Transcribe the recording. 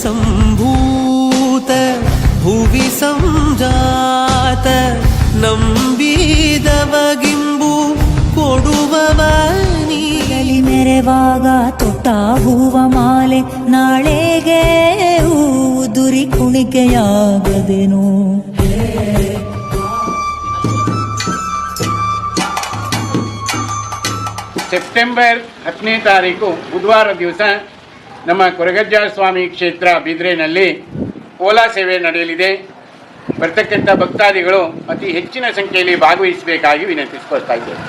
ಸಂಭೂತ ಭುವಿ ಸಂಜಾತ ನಂಬಿದವಗಿಂಬು ಕೊಡುವವನಿ ಮೆರೆವಾಗ ತೊಟ್ಟ ಹೂವ ಮಾಲೆ ನಾಳೆಗೆ ಉದುರಿ ಕುಣಿಕೆಯಾಗದೆನು. ಸೆಪ್ಟೆಂಬರ್ 10ನೇ ತಾರೀಕು ಬುಧವಾರ ದಿವಸ ನಮ್ಮ ಕೊರಗಜ್ಜ ಸ್ವಾಮಿ ಕ್ಷೇತ್ರ ಬಿದ್ರೆನಲ್ಲಿ ಓಲಾ ಸೇವೆ ನಡೆಯಲಿದೆ. ಬರ್ತಕ್ಕಂಥ ಭಕ್ತಾದಿಗಳು ಅತಿ ಹೆಚ್ಚಿನ ಸಂಖ್ಯೆಯಲ್ಲಿ ಭಾಗವಹಿಸಬೇಕಾಗಿ ವಿನಂತಿಸಿಕೊಳ್ತಾ ಇದ್ದೇವೆ.